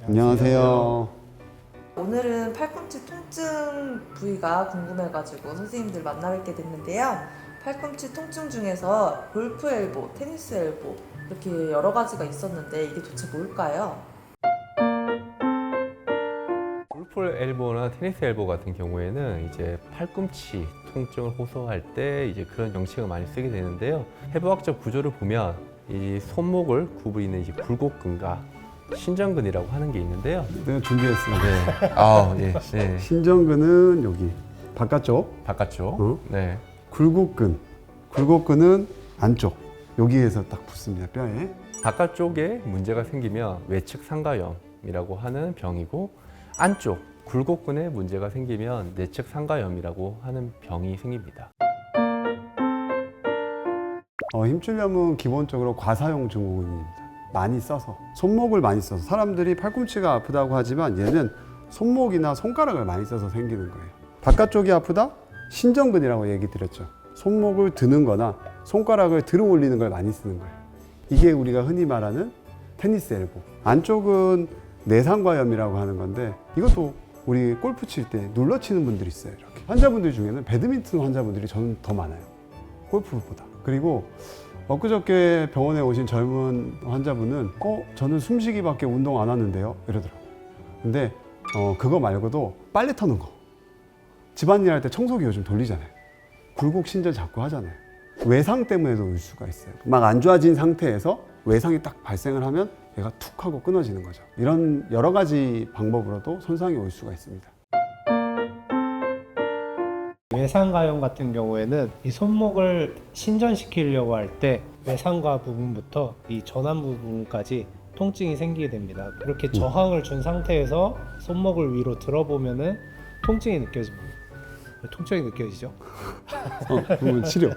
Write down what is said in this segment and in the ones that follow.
안녕하세요. 오늘은 팔꿈치 통증 부위가 궁금해가지고 선생님들 만나 뵙게 됐는데요. 팔꿈치 통증 중에서 골프 엘보, 테니스 엘보 이렇게 여러 가지가 있었는데 이게 도대체 뭘까요? 골프 엘보나 테니스 엘보 같은 경우에는 이제 팔꿈치 통증을 호소할 때 이제 그런 명칭을 많이 쓰게 되는데요. 해부학적 구조를 보면 이 손목을 구부리는 이제 굴곡근과 신전근이라고 하는 게 있는데요. 내가 준비했습니다. 네. 네. 신전근은 여기 바깥쪽, 바깥쪽. 네. 굴곡근은 안쪽, 여기에서 딱 붙습니다, 뼈에. 바깥쪽에 문제가 생기면 외측 상가염이라고 하는 병이고, 안쪽 굴곡근에 문제가 생기면 내측 상가염이라고 하는 병이 생깁니다. 힘줄염은 기본적으로 과사용 증후군입니다. 많이 써서, 손목을 많이 써서. 사람들이 팔꿈치가 아프다고 하지만 얘는 손목이나 손가락을 많이 써서 생기는 거예요. 바깥쪽이 아프다? 신전근이라고 얘기 드렸죠. 손목을 드는 거나 손가락을 들어 올리는 걸 많이 쓰는 거예요. 이게 우리가 흔히 말하는 테니스 엘보. 안쪽은 내상과염이라고 하는 건데, 이것도 우리 골프 칠 때 눌러 치는 분들이 있어요. 이렇게. 환자분들 중에는 배드민턴 환자분들이 저는 더 많아요, 골프보다. 그리고 엊그저께 병원에 오신 젊은 환자분은 저는 숨쉬기밖에 운동 안 하는데요, 이러더라고요. 근데 그거 말고도 빨래 터는 거, 집안일 할 때 청소기 요즘 돌리잖아요. 굴곡 신전 자꾸 하잖아요. 외상 때문에도 올 수가 있어요. 막 안 좋아진 상태에서 외상이 딱 발생을 하면 얘가 툭 하고 끊어지는 거죠. 이런 여러 가지 방법으로도 손상이 올 수가 있습니다. 외상가염 같은 경우에는 이 손목을 신전시키려고 할 때 외상과 부분부터 이 전완 부분까지 통증이 생기게 됩니다. 이렇게 저항을 준 상태에서 손목을 위로 들어보면은 통증이 느껴집니다. 통증이 느껴지죠? 그러면 치료.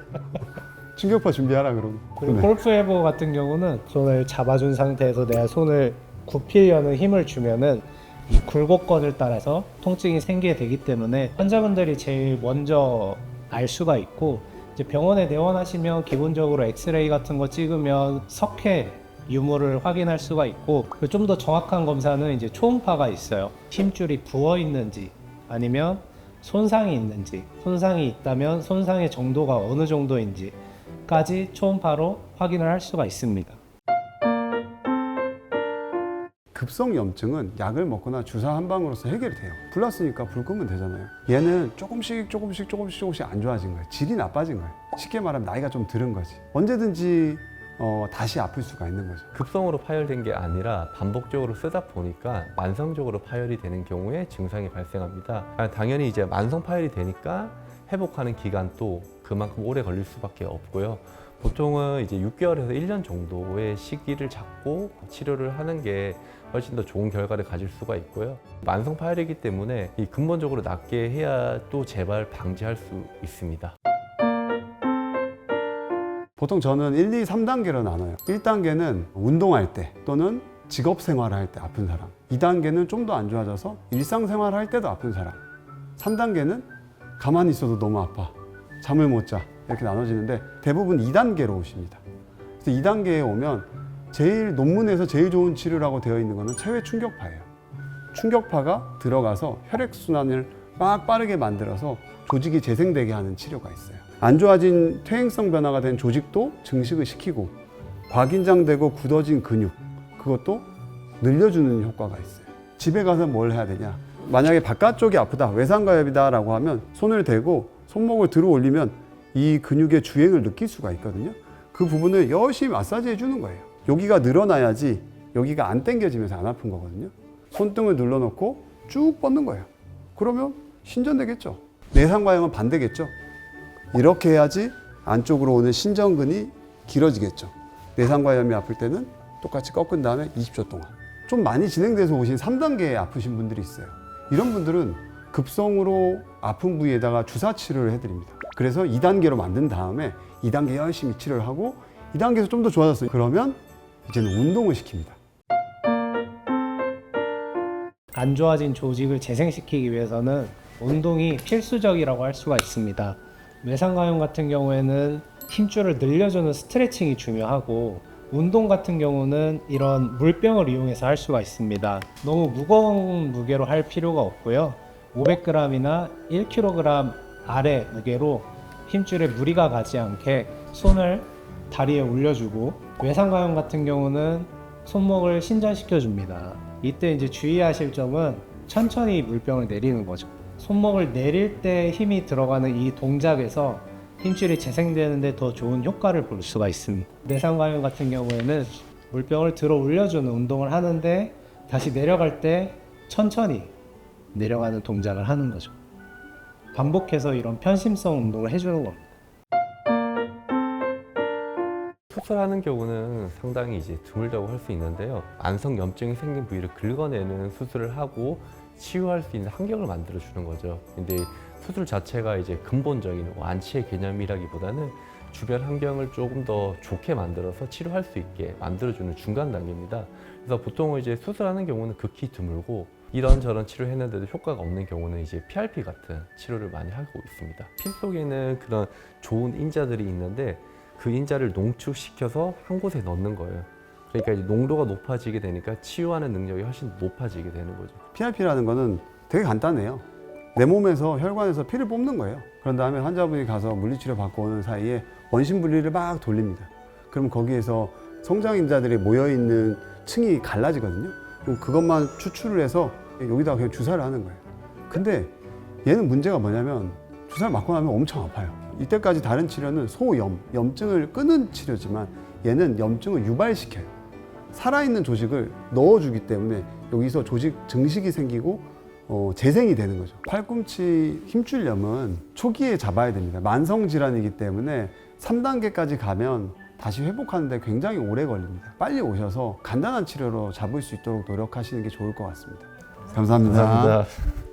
충격파 준비하라 그러고. 그리고 골프 엘보 같은 경우는 손을 잡아준 상태에서 내가 손을 굽히려는 힘을 주면은 이 굴곡근을 따라서 통증이 생기게 되기 때문에 환자분들이 제일 먼저 알 수가 있고, 이제 병원에 내원하시면 기본적으로 엑스레이 같은 거 찍으면 석회 유무를 확인할 수가 있고, 좀 더 정확한 검사는 이제 초음파가 있어요. 힘줄이 부어 있는지 아니면 손상이 있는지, 손상이 있다면 손상의 정도가 어느 정도인지까지 초음파로 확인을 할 수가 있습니다. 급성염증은 약을 먹거나 주사 한 방으로서 해결이 돼요. 불났으니까 불 끄면 되잖아요. 얘는 조금씩 안 좋아진 거예요. 질이 나빠진 거예요. 쉽게 말하면 나이가 좀 들은 거지. 언제든지 다시 아플 수가 있는 거죠. 급성으로 파열된 게 아니라 반복적으로 쓰다 보니까 만성적으로 파열이 되는 경우에 증상이 발생합니다. 당연히 이제 만성 파열이 되니까 회복하는 기간도 그만큼 오래 걸릴 수밖에 없고요. 보통은 이제 6개월에서 1년 정도의 시기를 잡고 치료를 하는 게 훨씬 더 좋은 결과를 가질 수가 있고요. 만성 파열이기 때문에 이 근본적으로 낫게 해야 또 재발 방지할 수 있습니다. 보통 저는 1, 2, 3단계로 나눠요. 1단계는 운동할 때 또는 직업 생활을 할 때 아픈 사람. 2단계는 좀 더 안 좋아져서 일상생활을 할 때도 아픈 사람. 3단계는 가만히 있어도 너무 아파, 잠을 못 자, 이렇게 나눠지는데 대부분 2단계로 오십니다. 그래서 2단계에 오면 논문에서 제일 좋은 치료라고 되어 있는 것은 체외 충격파예요. 충격파가 들어가서 혈액순환을 막 빠르게 만들어서 조직이 재생되게 하는 치료가 있어요. 안 좋아진 퇴행성 변화가 된 조직도 증식을 시키고, 과긴장되고 굳어진 근육, 그것도 늘려주는 효과가 있어요. 집에 가서 뭘 해야 되냐? 만약에 바깥쪽이 아프다, 외상가염이다 라고 하면 손을 대고 손목을 들어 올리면 이 근육의 주행을 느낄 수가 있거든요. 그 부분을 열심히 마사지 해주는 거예요. 여기가 늘어나야지 여기가 안 당겨지면서 안 아픈 거거든요. 손등을 눌러놓고 쭉 뻗는 거예요. 그러면 신전되겠죠. 내상과염은 반대겠죠. 이렇게 해야지 안쪽으로 오는 신전근이 길어지겠죠. 내상과염이 아플 때는 똑같이 꺾은 다음에 20초 동안. 좀 많이 진행돼서 오신 3단계에 아프신 분들이 있어요. 이런 분들은 급성으로 아픈 부위에다가 주사 치료를 해드립니다. 그래서 2단계로 만든 다음에 2단계 열심히 치료를 하고, 2단계에서 좀 더 좋아졌어요. 그러면 이제는 운동을 시킵니다. 안 좋아진 조직을 재생시키기 위해서는 운동이 필수적이라고 할 수가 있습니다. 외상가염 같은 경우에는 힘줄을 늘려주는 스트레칭이 중요하고, 운동 같은 경우는 이런 물병을 이용해서 할 수가 있습니다. 너무 무거운 무게로 할 필요가 없고요. 500g이나 1kg 아래 무게로 힘줄에 무리가 가지 않게 손을 다리에 올려주고, 외상가용 같은 경우는 손목을 신전시켜 줍니다. 이때 이제 주의하실 점은 천천히 물병을 내리는 거죠. 손목을 내릴 때 힘이 들어가는 이 동작에서 힘줄이 재생되는데 더 좋은 효과를 볼 수가 있습니다. 내상가용 같은 경우에는 물병을 들어 올려주는 운동을 하는데 다시 내려갈 때 천천히 내려가는 동작을 하는 거죠. 반복해서 이런 편심성 운동을 해주는 겁니다. 수술하는 경우는 상당히 이제 드물다고 할 수 있는데요. 만성 염증이 생긴 부위를 긁어내는 수술을 하고 치유할 수 있는 환경을 만들어 주는 거죠. 근데 수술 자체가 이제 근본적인 완치의 개념이라기보다는 주변 환경을 조금 더 좋게 만들어서 치료할 수 있게 만들어주는 중간 단계입니다. 그래서 보통 이제 수술하는 경우는 극히 드물고, 이런저런 치료를 했는데도 효과가 없는 경우는 이제 PRP 같은 치료를 많이 하고 있습니다. 피 속에는 그런 좋은 인자들이 있는데 그 인자를 농축시켜서 한 곳에 넣는 거예요. 그러니까 이제 농도가 높아지게 되니까 치유하는 능력이 훨씬 높아지게 되는 거죠. PRP라는 거는 되게 간단해요. 내 몸에서 혈관에서 피를 뽑는 거예요. 그런 다음에 환자분이 가서 물리치료 받고 오는 사이에 원심 분리를 막 돌립니다. 그럼 거기에서 성장인자들이 모여있는 층이 갈라지거든요. 그럼 그것만 추출을 해서 여기다가 그냥 주사를 하는 거예요. 근데 얘는 문제가 뭐냐면 주사를 맞고 나면 엄청 아파요. 이때까지 다른 치료는 소염, 염증을 끄는 치료지만 얘는 염증을 유발시켜요. 살아있는 조직을 넣어주기 때문에 여기서 조직 증식이 생기고 재생이 되는 거죠. 팔꿈치 힘줄염은 초기에 잡아야 됩니다. 만성 질환이기 때문에 3단계까지 가면 다시 회복하는데 굉장히 오래 걸립니다. 빨리 오셔서 간단한 치료로 잡을 수 있도록 노력하시는 게 좋을 것 같습니다. 감사합니다. 감사합니다.